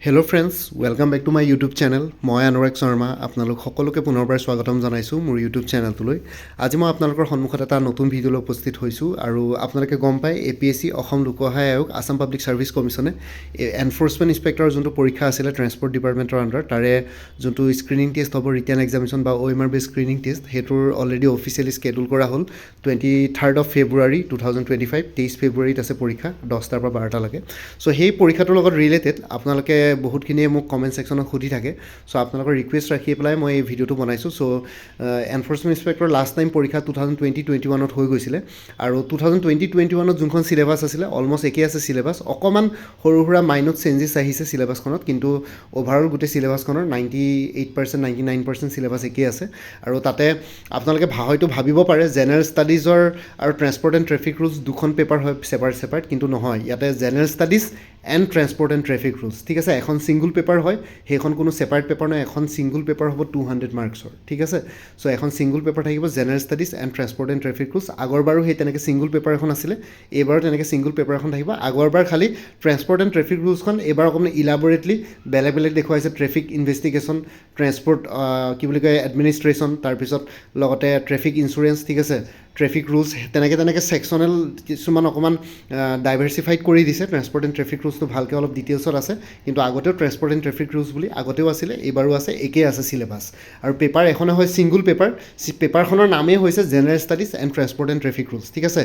Hello' friends, welcome back to my YouTube channel. মই অনুৰাগ শৰ্মা আপোনালোক সকলোকে পুনৰবাৰ স্বাগতম জনাইছোঁ মোৰ ইউটিউব চেনেলটোলৈ। আজি মই আপোনালোকৰ সন্মুখত এটা নতুন ভিডিঅ'লৈ উপস্থিত হৈছোঁ আৰু আপোনালোকে গম পায় APSC অসম লোকসেৱা আয়োগ আছাম পাব্লিক ছাৰ্ভিচ কমিশ্যনে এনফৰ্চমেণ্ট ইনস্পেক্টৰৰ যোনটো পৰীক্ষা আছিলে ট্ৰেন্সপৰ্ট ডিপাৰ্টমেণ্টৰ আণ্ডাৰত, তাৰে যোনটো স্ক্ৰিনিং টেষ্ট হ'ব, ৰিটেন এক্সামিনেশ্যন বা OMR বেছ স্ক্ৰিনিং টেষ্ট, সেইটোৰ অলৰেডি অফিচিয়েলি স্কেডুল কৰা হ'ল 23rd of February 2025। 23 ফেব্ৰুৱাৰীত আছে পৰীক্ষা, 10টাৰ পৰা 12টালৈকে। চ' সেই পৰীক্ষাটোৰ লগত ৰিলেটেড আপোনালোকে বহুতখিনিয়ে মোক কমেণ্ট ছেকশ্যনত সুধি থাকে। চ' আপোনালোকৰ ৰিকুৱেষ্ট ৰাখি পেলাই মই এই ভিডিঅ'টো বনাইছোঁ। চ' এনফৰ্চমেণ্ট ইনস্পেক্টৰ লাষ্ট টাইম পৰীক্ষা 2020-21ত হৈ গৈছিলে আৰু 2020-21ত যোনখন চিলেবাছ আছিলে অলমষ্ট একেই আছে চিলেবাছ। অকণমান সৰু সুৰা মাইনত চেঞ্জেছ আহিছে চিলেবাছখনত, কিন্তু অ'ভাৰঅল গোটেই চিলেবাছখনৰ 98%, 99% চিলেবাছ একেই আছে। আৰু তাতে আপোনালোকে হয়তো ভাবিব পাৰে জেনেৰেল ষ্টাডিজৰ আৰু ট্ৰেন্সপৰ্ট এণ্ড ট্ৰেফিক ৰুলছ দুখন পেপাৰ হয় ছেপাৰেট, কিন্তু নহয়। ইয়াতে general studies and transport and traffic rules, ঠিক আছে। এখন ছিংগুল পেপাৰ হয়, সেইখন কোনো ছেপাৰেট পেপাৰ নহয়। এখন ছিংগুল পেপাৰ হ'ব 200 মাৰ্কছৰ, ঠিক আছে। চ' এখন ছিংগুল পেপাৰ থাকিব general studies and transport and traffic rules. আগৰবাৰো সেই তেনেকৈ ছিংগুল পেপাৰ এখন আছিলে, এইবাৰো তেনেকৈ ছিংগুল পেপাৰ এখন থাকিব। আগৰবাৰ খালি ট্ৰেন্সপৰ্ট এণ্ড ট্ৰেফিক ৰুলছখন এইবাৰ অকণমান ইলাবৰেটলি বেলেগ দেখুৱাইছে। ট্ৰেফিক ইনভেষ্টিগেশ্যন, ট্ৰেন্সপৰ্ট এডমিনিষ্ট্ৰেশ্যন, তাৰপিছত লগতে ট্ৰেফিক ইঞ্চুৰেঞ্চ, ঠিক আছে, ট্ৰেফিক ৰুলছ, তেনেকৈ ছেকশ্যনেল কিছুমান অকণমান ডাইভাৰ্চিফাইড কৰি দিছে। ট্ৰেন্সপৰ্ট এণ্ড ট্ৰেফিক ৰুলছটো ভালকৈ অলপ ডিটেইলছত আছে, কিন্তু আগতেও ট্ৰেন্সপৰ্ট এণ্ড ট্ৰেফিক ৰুলছ বুলি আগতেও আছিলে, এইবাৰো আছে, একেই আছে চিলেবাছ। আৰু পেপাৰ এখনে হয় ছিংগুল পেপাৰ। পেপাৰখনৰ নামেই হৈছে general studies and transport and traffic rules, ঠিক আছে।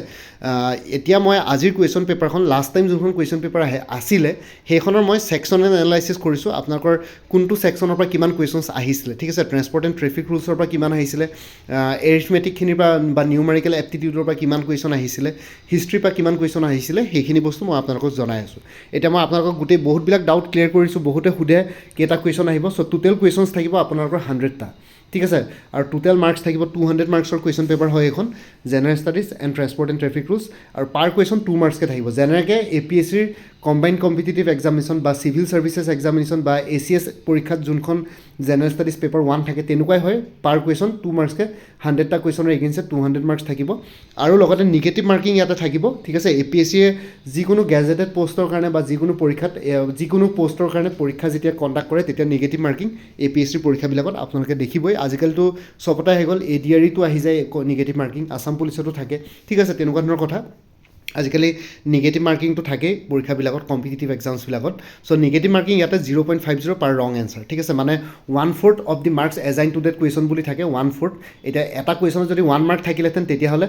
এতিয়া মই আজিৰ কুৱেশ্যন পেপাৰখন, লাষ্ট টাইম যোনখন কুৱেশ্যন পেপাৰ আছিলে সেইখনৰ মই ছেকশ্যনেল এনালাইচিছ কৰিছোঁ। আপোনালোকৰ কোনটো ছেকশ্যনৰ পৰা কিমান কুৱেশ্যনছ আহিছিলে, ঠিক আছে। ট্ৰেন্সপৰ্ট এণ্ড ট্ৰেফিক ৰুলছৰ পৰা কিমান আহিছিলে, এৰিথমেটিকখিনিৰ পৰা বা নিউমাৰিকেল এপ্টিটিউডৰ পৰা কিমান কুৱেশ্যন আহিছিলে, হিষ্ট্ৰীৰ পৰা কিমান কুৱেশ্যন আহিছিলে, সেইখিনি বস্তু মই আপোনালোকক জনাই আছোঁ। এতিয়া মই আপোনালোকক গোটেই বহুতবিলাক ডাউট ক্লিয়াৰ কৰিছোঁ। বহুতে সোধে কেইটা কুৱেশ্যন আহিব। চ' টোটেল কুৱেশ্যনছ থাকিব আপোনালোকৰ 100টা, ঠিক আছে। আৰু টোটেল মাৰ্কছ থাকিব 200 মাৰ্কছৰ কুৱেশ্যন পেপাৰ হয় এইখন, general studies and transport and traffic rules. আৰু পাৰ কুৱেশ্যন 2 মাৰ্কছকৈ থাকিব। যেনেকৈ APSCৰ কম্বাইণ্ড কম্পিটিটিভ এক্সামিনেশ্যন বা চিভিল ছাৰ্ভিচেছ এক্সামিনেশ্যন বা ACS পৰীক্ষাত যোনখন জেনেৰেল ষ্টাডিজ পেপাৰ 1 থাকে, তেনেকুৱাই হয়। পাৰ কুৱেশ্যন 2 মাৰ্কছকৈ, 100টা কুৱেশ্যনৰ এগেইনষ্টত 200 মাৰ্কছ থাকিব। আৰু লগতে নিগেটিভ মাৰ্কিং ইয়াতে থাকিব, ঠিক আছে। APSCয়ে যিকোনো গেজেটেড পষ্টৰ কাৰণে বা যিকোনো পৰীক্ষাত যিকোনো পষ্টৰ কাৰণে পৰীক্ষা যেতিয়া কণ্ডাক্ট কৰে, তেতিয়া নিগেটিভ মাৰ্কিং APSCৰ পৰীক্ষাবিলাকত আপোনালোকে দেখিবই। আজিকালিতো চবতে আহি গ'ল, ADREতো আহি যায় নিগেটিভ মাৰ্কিং, আছাম পুলিচতো থাকে, ঠিক আছে, তেনেকুৱা ধৰণৰ কথা। আজিকালি নিগেটিভ মাৰ্কিংটো থাকেই পৰীক্ষাবিলাকত, কম্পিটিটিভ এক্সামছবিলাকত। চ' নিগেটিভ মাৰ্কিং ইয়াতে 0.50 পাৰ ৰং এনচাৰ, ঠিক আছে। মানে 1/4 of the marks assign to that question বুলি থাকে, 1/4। এতিয়া এটা কুৱেশ্যনত যদি 1 মাৰ্ক থাকিলেহেঁতেন, তেতিয়াহ'লে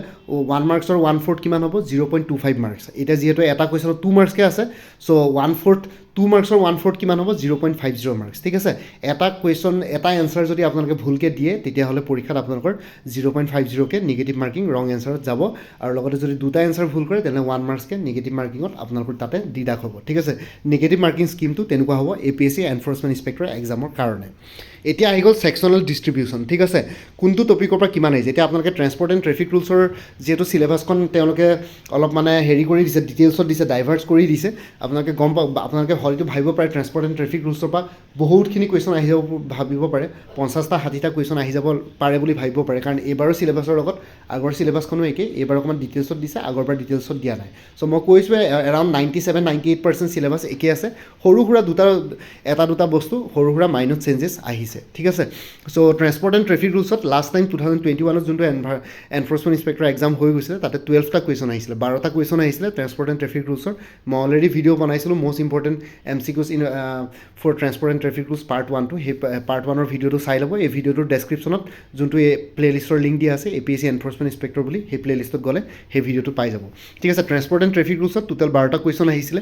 1 মাৰ্কছৰ 1/4 কিমান হ'ব, 0.25 মাৰ্কছ। এতিয়া যিহেতু এটা কুৱেশ্যনত 2 মাৰ্কছকৈ আছে, চ' 1/4 2 মাৰ্কছৰ 1/4 কিমান হ'ব, 0.50 মাৰ্কছ, ঠিক আছে। এটা কুৱেশ্যন, এটা এনচাৰ যদি আপোনালোকে ভুলকৈ দিয়ে, তেতিয়াহ'লে পৰীক্ষাত আপোনালোকৰ 0.50কৈ নিগেটিভ মাৰ্কিং ৰং এনচাৰত যাব। আৰু লগতে যদি দুটা এনচাৰ ভুল কৰে, তেনেহ'লে 1 মাৰ্কছকৈ নিগেটিভ মাৰ্কিঙত আপোনালোকৰ তাতে ডিডাক্ট হ'ব, ঠিক আছে। নিগেটিভ মাৰ্কিং স্কিমটো তেনেকুৱা হ'ব APSC এনফৰ্চমেণ্ট ইনস্পেক্টৰ এক্সামৰ কাৰণে। এতিয়া আহি গ'ল ছেকশ্যনেল ডিষ্ট্ৰিবিউশ্যন, ঠিক আছে। কোনটো টপিকৰ পৰা কিমান আহিছে। এতিয়া আপোনালোকে ট্ৰেন্সপৰ্ট এণ্ড ট্ৰেফিক ৰুলছৰ যিহেতু চিলেবাছখন তেওঁলোকে অলপ মানে হেৰি কৰি দিছে, ডিটেইলছত দিছে, ডাইভাৰ্ছ কৰি দিছে। আপোনালোকে গম পাব, আপোনালোকে হয়তো ভাবিব পাৰে ট্ৰেন্সপৰ্ট এণ্ড ট্ৰেফিক ৰুলছৰ পৰা বহুতখিনি কুৱেশ্যন আহি যাব, ভাবিব পাৰে 50টা 60টা কুৱেশ্যন আহি যাব পাৰে বুলি ভাবিব পাৰে, কাৰণ এইবাৰৰ চিলেবাছৰ লগত আগৰ চিলেবাছখনো একেই। এইবাৰ অকণমান ডিটেইলছত দিছে, আগৰবাৰ ডিটেইলছত দিয়া নাই। চ' মই কৈছোঁ এৰাউণ্ড 97-98% চিলেবাছ একেই আছে। সৰু সুৰা এটা দুটা বস্তু সৰু সুৰা মাইনত চেঞ্জেছ আহিছে, ঠিক আছে। চ' ট্ৰেন্সপৰ্ট এণ্ড ট্ৰেফিক ৰুলছত লাষ্ট টাইম 2021ত যোনটো এনফৰ্চমেণ্ট ইনস্পেক্টৰ এক্সাম হৈ গৈছিলে, তাতে 12টা কুৱেশ্যন আহিছিলে, 12টা কুৱেশ্যন আহিছিলে ট্ৰেন্সপৰ্ট এণ্ড ট্ৰেফিক ৰুলছৰ। মই অলৰেডি ভিডিঅ' বনাইছিলোঁ, most important MCQs for transport and traffic rules part 1 টো। সেই পাৰ্ট 1ৰ ভিডিঅ'টো চাই ল'ব। এই ভিডিঅ'টোৰ ডেছক্ৰিপশ্যনত যোনটো এই প্লে'লিষ্টৰ লিংক দিয়া আছে, APSC এনফৰ্চমেণ্ট ইনস্পেক্টৰ বুলি, সেই প্লে'লিষ্টত গ'লে সেই ভিডিঅ'টো পাই যাব, ঠিক আছে। ট্ৰেন্সপৰ্ট এণ্ড ট্ৰেফিক ৰুলছত টোটেল 12টা কুৱেশ্যন আহিছিলে।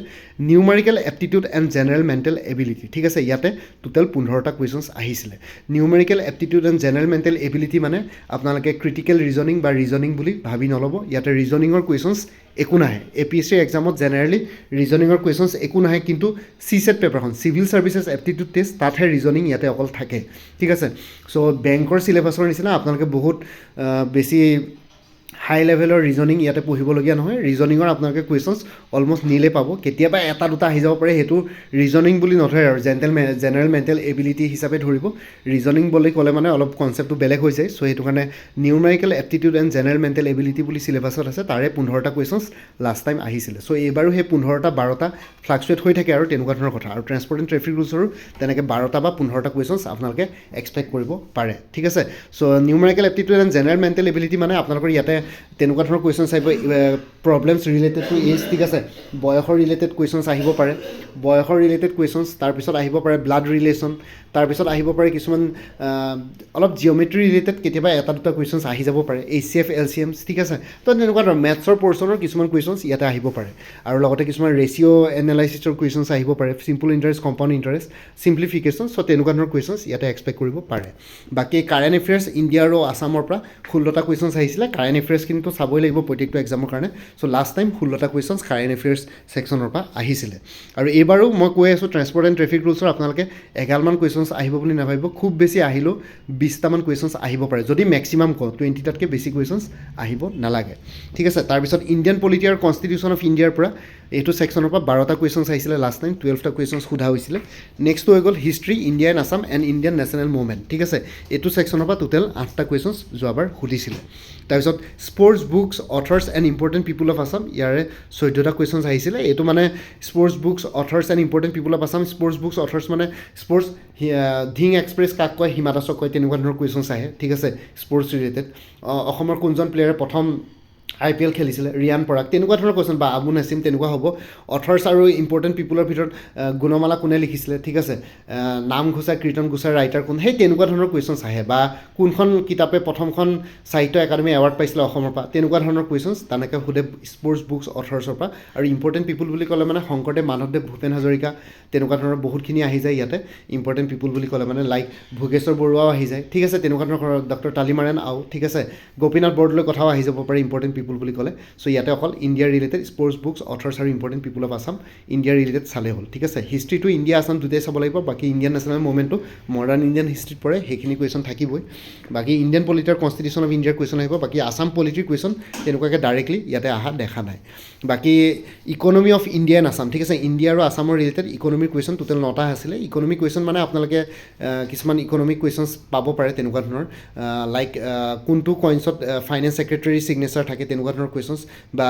Numerical aptitude and general mental ability, ঠিক আছে, ইয়াতে টোটেল 15টা কুৱেশ্যনছ আহিছিলে। Numerical aptitude and general mental ability মানে আপোনালোকে ক্ৰিটিকেল ৰিজনিং বা ৰিজনিং বুলি ভাবি নল'ব। ইয়াতে ৰিজনিঙৰ কুৱেশ্যনছ একো নাহে। APSC এক্সামত জেনেৰেলি ৰিজনিঙৰ কুৱেশ্যনছ একো নাহে, কিন্তু CSET পেপাৰখন, চিভিল ছাৰ্ভিচেছ এপ্টিটিউড টেষ্ট, তাতহে ৰিজনিং ইয়াতে অকল থাকে, ঠিক আছে। চ' বেংকৰ চিলেবাছৰ নিচিনা আপোনালোকে বহুত বেছি হাই লেভেলৰ ৰিজনিং ইয়াতে পঢ়িবলগীয়া নহয় ৰিজনিঙৰ আপোনালোকে কুৱেশ্যনছ অলমষ্ট নিলে পাব কেতিয়াবা এটা দুটা আহি যাব পাৰে সেইটো ৰিজনিং বুলি নধৰে আৰু জেনেৰেল মেণ্টেল এবিলিটি হিচাপে ধৰিব ৰিজনিং বুলি ক'লে মানে অলপ কনচেপ্টটো বেলেগ হৈ যায় চ' সেইটো কাৰণে numerical aptitude and general mental ability বুলি চিলেবাছত আছে তাৰে 15টা কুৱেশ্যনছ লাষ্ট টাইম আহিছিলে চ' এইবাৰো সেই 15টা 12টা ফ্লাকচুৱেট হৈ থাকে আৰু তেনেকুৱা ধৰণৰ কথা আৰু ট্ৰেন্সপৰ্ট এণ্ড ট্ৰেফিক ৰুলছৰো তেনেকৈ 12টা বা 15টা কুৱেশ্যনছ আপোনালোকে এক্সপেক্ট কৰিব পাৰে ঠিক আছে so' numerical aptitude and general mental ability মানে আপোনালোকৰ ইয়াতে তেনেকুৱা ধৰণৰ কুৱেশ্যনছ আহিব প্ৰব্লেমছ ৰিলেটেড টু এজ ঠিক আছে বয়সৰ ৰিলেটেড কুৱেশ্যনছ আহিব পাৰে বয়সৰ ৰিলেটেড কুৱেশ্যনছ তাৰপিছত আহিব পাৰে ব্লাড ৰিলেশ্যন তাৰপিছত আহিব পাৰে কিছুমান অলপ জিঅ'মেট্ৰি ৰিলেটেড কেতিয়াবা এটা দুটা কুৱেশ্যনছ আহি যাব পাৰে HCF LCM ঠিক আছে তো তেনেকুৱা ধৰণৰ মেথছৰ পৰ্চনৰ কিছুমান কুৱেশ্যনছ ইয়াতে আহিব পাৰে আৰু লগতে কিছুমান ৰেচিঅ' এনালাইচিছৰ কুৱেশ্যনছ আহিব পাৰে চিম্পল ইণ্টাৰেষ্ট কম্পাউণ্ড ইণ্টাৰেষ্ট চিম্প্লিফিকেশ্যন চ' তেনেকুৱা ধৰণৰ কুৱেশ্যনছ ইয়াতে এক্সপেক্ট কৰিব পাৰে বাকী কাৰেণ্ট এফেয়াৰ্ছ ইণ্ডিয়া আৰু আছামৰ পৰা 16টা কুৱেশ্যনছ আহিছিলে কাৰেণ্ট এফেয়াৰ্ছ কিন্তু চাবই লাগিব প্ৰত্যেকটো এক্সামৰ কাৰণে চ' লাষ্ট টাইম 16টা কুৱেশ্যনছ কাৰেণ্ট এফেয়াৰ্ছ ছেকশ্যনৰ পৰা আহিছিলে আৰু এইবাৰো মই কৈ আছোঁ ট্ৰেন্সপৰ্ট এণ্ড ট্ৰেফিক ৰুলছৰ আপোনালোকে এগালমান কুৱেশ্যনছ আহিব বুলি নাভাবিব খুব বেছি আহিলেও 20টামান কুৱেশ্যনছ আহিব পাৰে যদি মেক্সিমাম কওঁ 20টাতকৈ বেছি কুৱেশ্যনছ আহিব নালাগে ঠিক আছে তাৰপিছত ইণ্ডিয়ান পলিটি আৰু কনষ্টিটিউশ্যন অফ ইণ্ডিয়াৰ পৰা এইটো ছেকশ্যনৰ পৰা 12টা কুৱেশ্যনছ আহিছিলে লাষ্ট টাইম 12টা কুৱেশ্যনছ সোধা হৈছিলে নেক্সটটো হৈ গ'ল history India and Assam and Indian national movement ঠিক আছে এইটো ছেকশ্যনৰ পৰা টোটেল 8টা কুৱেশ্যনছ যোৱাবাৰ সুধিছিলে তাৰপিছত sports books authors and important people of Assam ইয়াৰে 14টা কুৱেশ্যনছ আহিছিলে এইটো মানে sports books authors and important people of Assam sports books authors মানে স্পৰ্টছ ধিং এক্সপ্ৰেছ কাক কয় হিমা দাসক কয় তেনেকুৱা ধৰণৰ কুৱেশ্যনছ আহে ঠিক আছে স্পৰ্টছ ৰিলেটেড অসমৰ কোনজন প্লেয়াৰে প্ৰথম IPL খেলিছিলে ৰিয়ান পৰাগ তেনেকুৱা ধৰণৰ কুৱেশ্যন বা আবু নাছিম তেনেকুৱা হ'ব অথৰ্ছ আৰু ইম্পৰ্টেণ্ট পিপুলৰ ভিতৰত গুণমালা কোনে লিখিছিলে ঠিক আছে নাম ঘোষা কীৰ্তন ঘোষাৰ ৰাইটাৰ কোন সেই তেনেকুৱা ধৰণৰ কুৱেশ্যনছ আহে বা কোনখন কিতাপে প্ৰথমখন সাহিত্য একাডেমি এৱাৰ্ড পাইছিলে অসমৰ পৰা তেনেকুৱা ধৰণৰ কুৱেশ্যনছ তেনেকৈ সোধে স্পৰ্টছ বুকছ অথৰ্ছৰ পৰা আৰু ইম্পৰ্টেণ্ট পিপুল বুলি ক'লে মানে শংকৰদেৱ মাধৱদেৱ ভূপেন হাজৰিকা তেনেকুৱা ধৰণৰ বহুতখিনি আহি যায় ইয়াতে ইম্পৰ্টেণ্ট পিপুল বুলি ক'লে মানে লাইক ভোগেশ্বৰ বৰুৱাও আহি যায় ঠিক আছে তেনেকুৱা ধৰণৰ ডক্টৰ তালিমাৰেন আও ঠিক আছে গোপীনাথ বৰদলৈ কথাও আহি যাব পাৰে ইম্পৰ্টেণ্ট পিপুল বুলি ক'লে চ' ইয়াতে অকল ইণ্ডিয়াৰ ৰিলেটেড স্পৰ্টছ বুকছ অথৰ্ছ আৰু ইম্পৰ্টেণ্ট পিপুল অফ আছাম ইণ্ডিয়াৰ ৰিলেটেড চালে হ'ল ঠিক আছে হিষ্ট্ৰীটো ইণ্ডিয়া আছাম দুটাই চাব লাগিব বাকী ইণ্ডিয়ান নেশ্যনেল মুভমেণ্টটো মডাৰ্ণ ইণ্ডিয়ান হিষ্ট্ৰীত পৰে সেইখিনি কুৱেশ্যন থাকিবই বাকী ইণ্ডিয়ান পলিটি আৰু কনষ্টিটিউশ্যন অফ ইণ্ডিয়াৰ কুৱেশ্যন আহিব বাকী আছাম পলিটিৰ কুৱেশ্যন তেনেকুৱাকৈ ডাইৰেক্টলি ইয়াতে অহা দেখা নাই বাকী economy of India and Assam ঠিক আছে ইণ্ডিয়া আৰু আছামৰ ৰিলেটেড ইকনমিৰ কুৱেশ্যন টোটেল 9টা আছিলে ইকনমি কুৱেশ্যন মানে আপোনালোকে কিছুমান ইকনমিক কুৱেশ্যনছ পাব পাৰে তেনেকুৱা ধৰণৰ লাইক কোনটো কইন্সত ফাইনেন্স ছেক্ৰেটাৰী ছিগনেচাৰ থাকে তেনেকুৱা ধৰণৰ কুৱেশ্যনছ বা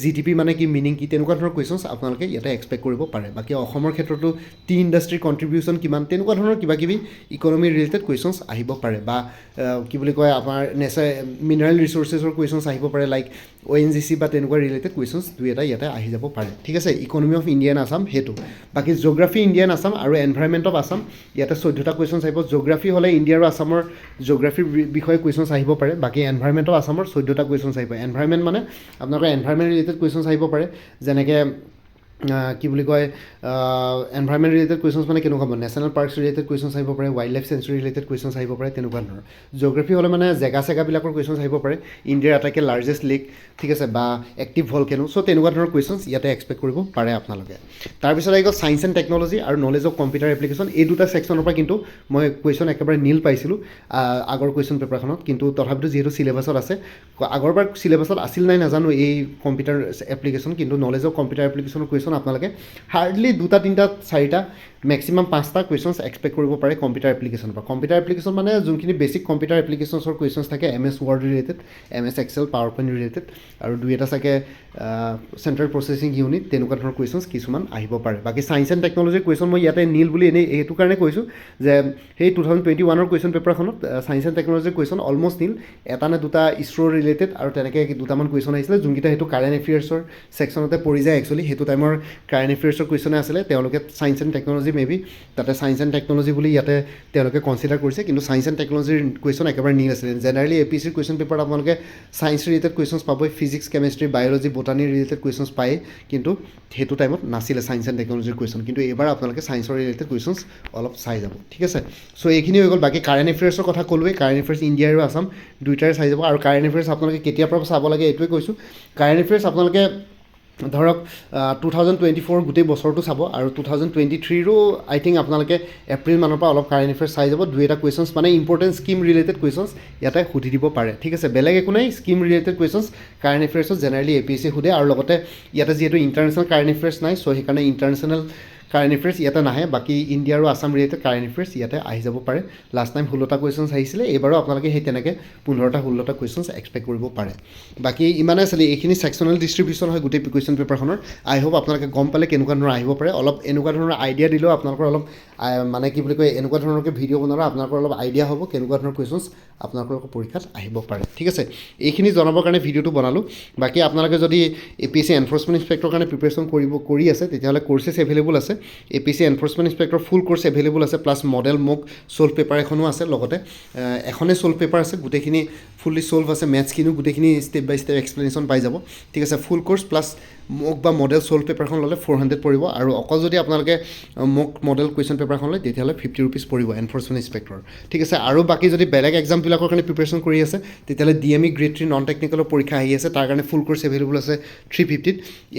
GDP মানে কি মিনিং কি তেনেকুৱা ধৰণৰ কুৱেশ্যনছ আপোনালোকে ইয়াতে এক্সপেক্ট কৰিব পাৰে বাকী অসমৰ ক্ষেত্ৰতো টি ইণ্ডাষ্ট্ৰীৰ কণ্ট্ৰিবিউশ্যন কিমান তেনেকুৱা ধৰণৰ কিবা কিবি ইকনমি ৰিলেটেড কুৱেশ্যনছ আহিব পাৰে বা কি বুলি কয় আমাৰ মিনাৰেল ৰিচোৰ্চেছৰ কুৱেশ্যনছ আহিব পাৰে লাইক ONGC বা তেনেকুৱা ৰিলেটেড কুৱেশ্যনছ দুই এটা ইয়াতে আহি যাব পাৰে ঠিক আছে ইকনমি অফ ইণ্ডিয়ান আছাম সেইটো বাকী জিঅ'গ্ৰাফী ইণ্ডিয়ান আছাম আৰু এনভাইৰমেণ্ট অফ আছাম ইয়াতে 14টা কুৱেশ্যনছ আহিব জিঅ'গ্ৰাফী হ'লে ইণ্ডিয়া আৰু আছামৰ জিঅ'গ্ৰাফীৰ বিষয়ে কুৱেশ্যনছ আহিব পাৰে বাকী এনভাইৰমেণ্ট অফ আছামৰ 14টা কুৱেশ্যনছ আহিব এনভাইৰমেণ্ট মানে আপোনালোকৰ এনভাইৰমেণ্ট ৰিলেটেড কুৱেশ্যনছ আহিব পাৰে যেনেকৈ কি বুলি কয় এনভাইৰমেণ্ট ৰিলেটেড কুৱেশ্যনছ মানে কেনেকুৱা হ'ব নেশ্যনেল পাৰ্কছ ৰিলেটেড কুৱেশ্যনছ আহিব পাৰে wild life century related questions আহিব পাৰে তেনেকুৱা ধৰণৰ জিঅ'গ্ৰাফী হ'লে মানে জেগা চেগাবিলাকৰ কুৱেশ্যনছ আহিব পাৰে ইণ্ডিয়াৰ আটাইতকৈ লাৰ্জেষ্ট লেক ঠিক আছে বা এক্টিভ ভলকেনো চ' তেনেকুৱা ধৰণৰ কুৱেশ্যনছ ইয়াতে এক্সপেক্ট কৰিব পাৰে আপোনালোকে তাৰপিছত আহি গ'ল ছায়েন্স এণ্ড টেকন'লজি আৰু নলেজ অফ কম্পিউটাৰ এপ্লিকেশ্যন এই দুটা ছেকশ্যনৰ পৰা কিন্তু মই কুৱেশ্যন একেবাৰে নীল পাইছিলোঁ আগৰ কুৱেশ্যন পেপাৰখনত কিন্তু তথাপিতো যিহেতু চিলেবাছত আছে আগৰবাৰ চিলেবাছত আছিল নাই নাজানো এই কম্পিউটাৰ এপ্লিকেশ্যন কিন্তু নলেজ অফ কম্পিউটাৰ এপ্লিকেশ্যনৰ কুৱেশ্যন আপোনালোকে হাৰ্ডলি 2টা 3টা 4টা মেক্সিমাম 5টা কুৱেশ্যনছ এক্সপেক্ট কৰিব পাৰে কম্পিউটাৰ এপ্লিকেশ্যনৰ পৰা কম্পিউটাৰ এপ্লিকেশ্যন মানে যোনখিনি বেছিক কম্পিউটাৰ এপ্লিকেশ্যনছৰ কুৱেশ্যনছ থাকে MS Word related MS Excel PowerPoint related আৰু দুই এটা চাগে চেণ্ট্ৰেল প্ৰচেছিং ইউনিট তেনেকুৱা ধৰণৰ কুৱেশ্যনছ কিছুমান আহিব পাৰে বাকী ছায়েন্স এণ্ড টেকন'লজিৰ কুৱেশ্যন মই ইয়াতে নীল বুলি এনেই এইটো কাৰণে কৈছোঁ যে সেই 2021ৰ কুৱেশ্যন পেপাৰখনত ছায়েন্স এণ্ড টেকন'লজিৰ কুৱেশ্যন অলমষ্ট নীল এটা নে দুটা ইছৰ' ৰিলেটেড আৰু তেনেকৈ দুটামান কুৱেশ্যন আহিছিলে যোনকেইটা সেইটো কাৰেণ্ট এফেয়াৰ্ছৰ ছেকশ্যনতে পৰি যায় একচুৱেলি সেইটো টাইমৰ কাৰেণ্ট এফেয়াৰ্ছৰ কুৱেশ্যনে আছিলে তেওঁলোকে ছায়েন্স এণ্ড টেকন'লজি মেবি তাতে ছায়েন্স এণ্ড টেকন'লজি বুলি ইয়াতে তেওঁলোকে কনচিডাৰ কৰিছে কিন্তু ছায়েন্স এণ্ড টেকন'লজিৰ কুৱেশ্যন একেবাৰে নীল আছিলে জেনেৰেলি APSCৰ কুৱেশ্যন পেপাৰত আপোনালোকে ছায়েন্স ৰিলেটেড কুৱেশ্যনছ পাবই physics chemistry biology botany related questions পায় কিন্তু সেইটো টাইমত নাছিলে ছায়েন্স এণ্ড টেকন'লজিৰ কুৱেশ্যন কিন্তু এইবাৰ আপোনালোকে ছায়েন্সৰ ৰিলেটেড কুৱেশ্যনছ অলপ চাই যাব ঠিক আছে চ' এইখিনি হৈ গ'ল বাকী কাৰেণ্ট এফেয়াৰ্ছৰ কথা ক'লোৱেই কাৰেণ্ট এফেয়াৰ্ছ ইণ্ডিয়া আৰু আছাম দুয়োটাৰে চাই যাব আৰু কাৰেণ্ট এফেয়াৰ্ছ আপোনালোকে কেতিয়াৰ পৰা চাব লাগে এইটোৱে কৈছোঁ কাৰেণ্ট এফেয়াৰ্ছ আপোনালোকে ধৰক 2024 গোটেই বছৰটো চাব আৰু 2023ৰো আই থিংক আপোনালোকে এপ্ৰিল মানৰ পৰা অলপ কাৰেণ্ট এফেয়াৰ্ছ চাই যাব, দুই এটা কুৱেশ্যনছ মানে ইম্পৰ্টেণ্ট স্কিম ৰিলেটেড কুৱেশ্যনছ ইয়াতে সুধি দিব পাৰে, ঠিক আছে। বেলেগ একো নাই, স্কিম ৰিলেটেড কুৱেশ্যনছ কাৰেণ্ট এফেয়াৰ্ছত জেনেৰেলি APSC সোধে, আৰু লগতে ইয়াতে যিহেতু ইণ্টাৰনেশ্যনেল কাৰেণ্ট এফেয়াৰ্ছ নাই, চ' সেইকাৰণে ইণ্টাৰনেশ্যনেল কাৰেণ্ট এফেয়াৰ্ছ ইয়াতে নাহে, বাকী ইণ্ডিয়া আৰু আছাম ৰিলেটেড কাৰেণ্ট এফেয়াৰ্ছ ইয়াতে আহি যাব পাৰে। লাষ্ট টাইম 16টা কুৱেশ্যনছ আহিছিলে, এইবাৰো আপোনালোকে সেই তেনেকৈ 15টা 16টা কুৱেশ্যনছ এক্সপেক্ট কৰিব পাৰে। বাকী ইমানে আছিলে, এইখিনি ছেকশ্যনেল ডিষ্ট্ৰিবিউশ্যন হয় গোটেই কুৱেশ্যন পেপাৰখনৰ। আই হোপ আপোনালোকে গম পালে কেনেকুৱা ধৰণৰ আহিব পাৰে, অলপ এনেকুৱা ধৰণৰ আইডিয়া দিলেও আপোনালোকৰ অলপ মানে কি বুলি কয়, এনেকুৱা ধৰণৰকৈ ভিডিঅ' বনালে আপোনালোকৰ অলপ আইডিয়া হ'ব কেনেকুৱা ধৰণৰ কুৱেশ্যনছ আপোনালোকৰ পৰীক্ষাত আহিব পাৰে, ঠিক আছে। এইখিনি জনাবৰ কাৰণে ভিডিঅ'টো বনালোঁ। বাকী আপোনালোকে যদি APSC এনফৰ্চমেণ্ট ইনস্পেক্টৰৰ কাৰণে প্ৰিপেৰেশ্যন কৰি আছে, তেতিয়াহ'লে কৰ্চেছ এভেইলেবল আছে। APSC এনফৰ্চমেণ্ট ইনস্পেক্টৰ ফুল কোৰ্চ এভেইলেবল আছে, প্লাছ মডেল মোক ছল্ভ পেপাৰ এখনো আছে, লগতে এখনেই ছল্ভ পেপাৰ আছে, গোটেইখিনি ফুল্লি ছল্ভ আছে, মেথছখিনিও গোটেইখিনি ষ্টেপ বাই ষ্টেপ এক্সপ্লেনেশ্যন পাই যাব, ঠিক আছে। ফুল কোৰ্চ প্লাছ মোক বা মডেল ছল্ভ পেপাৰখন ল'লে 400 পৰিব, আৰু অকল যদি আপোনালোকে মোক মডেল কুৱেশ্যন পেপাৰখন লয় তেতিয়াহ'লে 50 ৰুপিজ পৰিব এনফৰ্চমেণ্ট ইনস্পেক্টৰ, ঠিক আছে। আৰু বাকী যদি বেলেগ এক্সামবিলাকৰ কাৰণে প্ৰিপেৰেশ্যন কৰি আছে, তেতিয়াহ'লে DME গ্ৰেড 3 নন টেকনিকেলৰ পৰীক্ষা আহি আছে, তাৰ কাৰণে ফুল কোৰ্চ এভেইলেবল আছে 350ত।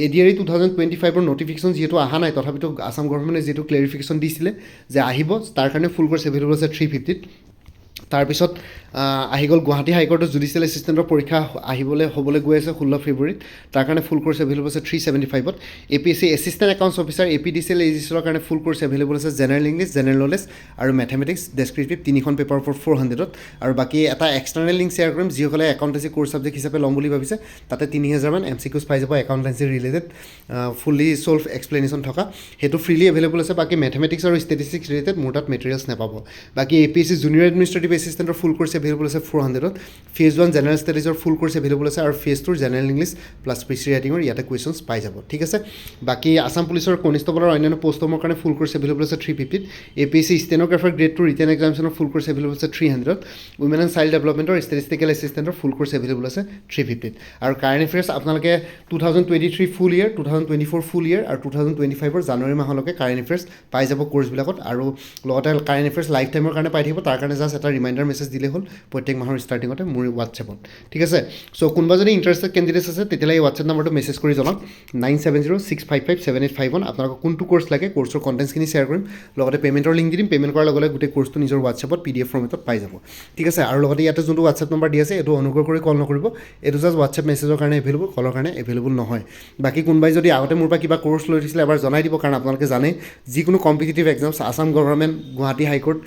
ADRE 2025ৰ নটিফিকেশ্যন যিহেতু অহা নাই, তথাপিতো আছাম গভৰ্ণমেণ্টে যিহেতু ক্লেৰিফিকেশ্যন দিছিলে যে আহিব, তাৰ কাৰণে ফুল কোৰ্চ এভেইলেবল আছে 350ত। তাৰপিছত আহি গ'ল গুৱাহাটী হাইকোৰ্টৰ জুডিচিয়েল এছিষ্টেণ্টৰ পৰীক্ষা হ'বলৈ গৈ আছে 16 ফেব্ৰুৱাৰীত, তাৰ কাৰণে ফুল কোৰ্চ এভেইলেবল আছে 375ত। APSC assistant accounts officer APDCL AGCৰ কাৰণে ফুল কোৰ্চ এভেইলেবল আছে জেনেৰেল ইংলিছ, জেনেৰেল নলেজ আৰু মেথমেটিক্স ডেছক্ৰিপটিভ 3খন পেপাৰৰ ওপৰত 400ত। আৰু বাকী এটা এক্সটাৰ্নেল লিংক শ্বেয়াৰ কৰিম, যিসকলে একাউণ্টেঞ্চি কোৰ্চ ছাবজেক্ট হিচাপে ল'ম বুলি ভাবিছে, তাতে 3000মান MCQs পাই যাব accountancy related, fully solve explanation থকা, সেইটো ফ্ৰীলি এভেইলেবল আছে। বাকী মেথমেটিক্স আৰু ষ্টেটিষ্টিক্স ৰিলেটেড মোৰ তাত মেটেৰিয়েলছ নাপাব। বাকী APSC junior administrative এছিষ্টেণ্টৰ full course available আছে 400ত। ফেজ 1 জেনেৰেল ষ্টাডিজৰ ফুল কোৰ্চ এভেইলেবল আছে, আৰু phase 2 general English plus PC ৰাইটিঙৰ ইয়াতে কুৱেশ্যনছ পাই যাব, ঠিক আছে। বাকী আছাম পুলিচৰ কনিষ্টবলৰ অন্যান্য পষ্টসমূহৰ কাৰণে ফুল কোৰ্চ এভেইলেবল আছে 350ত। APSC ষ্টেন'গ্ৰাফাৰ গ্ৰেড 2 ৰিটেন এক্সামিনেশ্যনৰ ফুল কোৰ্চ এভেইলেবল আছে 300ত। উইমেন এণ্ড চাইল্ড ডেভেলপমেণ্টৰ ষ্টেটিষ্টিকেল এছিষ্টেণ্টৰ ফুল কোৰ্চ এভেইলেবল আছে 350ত। আৰু কাৰেণ্ট এফেয়াৰ্ছ আপোনালোকে 2023 ফুল ইয়েৰ, 2024 ফুল ইয়েৰ আৰু 2025ৰ জানুৱাৰী মাহলৈকে কাৰেণ্ট এফেয়াৰ্ছ পাই যাব কোৰ্চবিলাকত, আৰু লগতে কাৰেণ্ট এফেয়াৰ্ছ লাইফ টাইমৰ কাৰণে পাই থাকিব। তাৰ কাৰণে জাষ্ট এটা ৰিমাইণ্ডাৰ মেছেজ দিলেই হ'ল প্ৰত্যেক মাহৰ ষ্টাৰ্টিঙতে মোৰ হোৱাটছএপত, ঠিক আছে। চ' কোনোবা যদি ইণ্টাৰেষ্টেড কেণ্ডিডেটছ আছে, তেতিয়াহ'লে এই হোৱাটছএপ নাম্বাৰটো মেছেজ কৰি জনাওক 9706557851। আপোনালোকক কোনটো কোৰ্চ লাগে, কোৰ্চৰ কণ্টেণ্টছখিনি শ্বেয়াৰ কৰিম, লগতে পে'মেণ্টৰ লিংক দি দিম। পে'মেণ্ট কৰাৰ লগে লগে গোটেই কোৰ্চটো নিজৰ হোৱাটছএপত PDF ফৰ্মেটত পাই যাব, ঠিক আছে। আৰু লগতে ইয়াতে যোনটো হোৱাটছএপ নম্বৰ দি আছে, এইটো অনুগ্ৰহ কৰি কল নকৰিব, এইটো জাষ্ট হোৱাটছএপ মেছেজৰ কাৰণে এভেইলেবল, কলৰ কাৰণে এভেইলেবল নহয়। বাকী কোনোবাই যদি আগতে মোৰ পৰা কিবা কোৰ্চ লৈ দিছিলে এবাৰ জনাই দিব, কাৰণ আপোনালোকে জানে যিকোনো competitive exams Assam government, Guwahati high court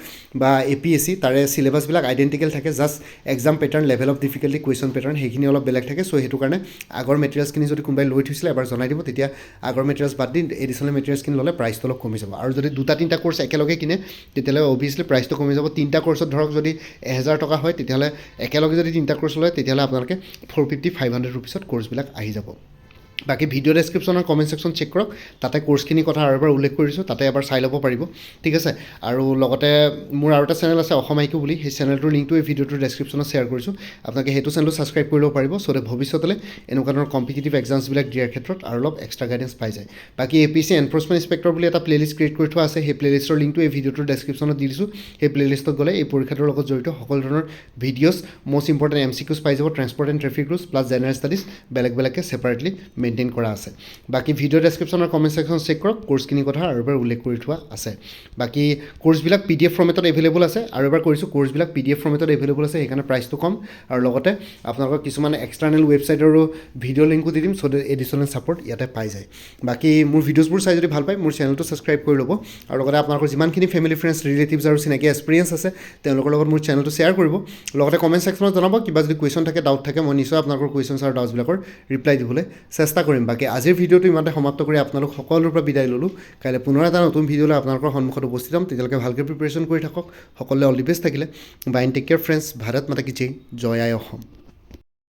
বা APSC তাৰে চিলেবাছবিলাক আইডেণ্টিকেল থাকে, just exam pattern, level of difficulty, question pattern সেইখিনি অলপ বেলেগ থাকে। চ' সেইটো কাৰণে আগৰ মেটেৰিয়েলছখিনি যদি কোনোবাই লৈ থৈছিলে এবাৰ জনাই দিব, তেতিয়া আগৰ মেটেৰিয়েলছ বাদ দি এডিশ্যনেল মেটেৰিয়েলছখিনি ল'লে প্ৰাইচটো অলপ কমি যাব। আৰু যদি 2-3টা কোৰ্চ একেলগে কিনে, তেতিয়াহ'লে অভিয়াছলি প্ৰাইচটো কমি যাব। 3টা কোৰ্চত ধৰক যদি 1000 টকা হয়, তেতিয়াহ'লে একেলগে যদি 3টা কোৰ্চ লয়, তেতিয়াহ'লে আপোনালোকে 450-500 ৰুপিছত কোৰ্চবিলাক আহি যাব। বাকী ভিডিঅ' ডেছক্ৰিপশ্যনৰ কমেণ্ট ছেকশ্যন চেক কৰক, তাতে কোৰ্চখিনিৰ কথা আৰু এবাৰ উল্লেখ কৰিছোঁ, তাতে এবাৰ চাই ল'ব পাৰিব, ঠিক আছে। আৰু লগতে মোৰ আৰু এটা চেনেল আছে অসম IQ বুলি, সেই চেনেলটোৰ লিংকটো এই ভিডিঅ'টোৰ ডেছক্ৰিপশ্যনত শ্বেয়াৰ কৰিছোঁ, আপোনালোকে সেইটো চেনেলটো ছাবস্ক্ৰাইব কৰি ল'ব পাৰিব, চ' ভৱিষ্যতলৈ এনেকুৱা ধৰণৰ কম্পিটিটিভ এক্সামছবিলাক দিয়াৰ ক্ষেত্ৰত আৰু অলপ এক্সট্ৰা গাইডেঞ্চ পাই যায়। বাকী APSC এনফৰ্চমেণ্ট ইনস্পেক্টৰ বুলি এটা প্লেলিষ্ট ক্ৰিয়েট কৰি থোৱা আছে, সেই প্লেলিষ্টৰ লিংকটো এই ভিডিঅ'টোৰ ডেছক্ৰিপশ্যনত দি দিছোঁ। সেই প্লেলিষ্টত গ'লে এই পৰীক্ষাটোৰ লগত জড়িত সকলো ধৰণৰ ভিডিঅ'ছ, মষ্ট ইম্পৰ্টেণ্ট MCQs পাই যাব, transport and traffic rules plus general studies বেলেগ বেলেগকৈ ছেপাৰেটলি মেইনটেইন কৰা আছে। বাকী ভিডিঅ' ডেছক্ৰিপশ্যনৰ কমেণ্ট ছেকশ্যন চেক কৰক, কোৰ্চখিনিৰ কথা আৰু এবাৰ উল্লেখ কৰি থোৱা আছে। বাকী কোৰ্চবিলাক PDF ফৰ্মেটত এভেইলেবল আছে, আৰু এবাৰ কৰিছোঁ কোৰ্চবিলাক PDF ফৰ্মেটত এভেইলেবল আছে, সেইকাৰণে প্ৰাইচটো কম। আৰু লগতে আপোনালোকৰ কিছুমান এক্সটাৰ্নেল ৱেবছাইটৰো ভিডিঅ' লিংকো দি দিম, চ' এডিশ্যনেল ছাপৰ্ট ইয়াতে পাই যায়। বাকী মোৰ ভিডিঅ'ছবোৰ চাই যদি ভাল পায়, মোৰ চেনেলটো ছাবস্ক্ৰাইব কৰি ল'ব, আৰু লগতে আপোনালোকৰ যিমানখিনি ফেমিলি ফ্ৰেণ্ডছ, ৰিলেটিভছ আৰু চিনাকি এক্সপিৰিয়েঞ্চ আছে, তেওঁলোকৰ লগত মোৰ চেনেলটো শ্বেয়াৰ কৰিব। লগতে কমেণ্ট ছেকশ্যনত জনাব, কিবা যদি কুৱেশ্যন থাকে, ডাউট থাকে, মই নিশ্চয় আপোনালোকৰ কুৱেশ্যনছ আৰু ডাউটছবিলাকৰ ৰিপ্লাই দিবলৈ চেষ্টা কৰিম। বাকী আজিৰ ভিডিঅ'টো ইমানতে সমাপ্ত কৰি আপোনালোক সকলোৰে পৰা বিদায় ল'লোঁ। কাইলৈ পুনৰ এটা নতুন ভিডিঅ'লৈ আপোনালোকৰ সন্মুখত উপস্থিত হ'ম, তেতিয়ালৈকে ভালকৈ প্ৰিপেৰেশ্যন কৰি থাকক। সকলোৱে অল দি বেষ্ট থাকিলে। Bye and take care friends. Bharat Mata কি জয়, জয় আই অসম।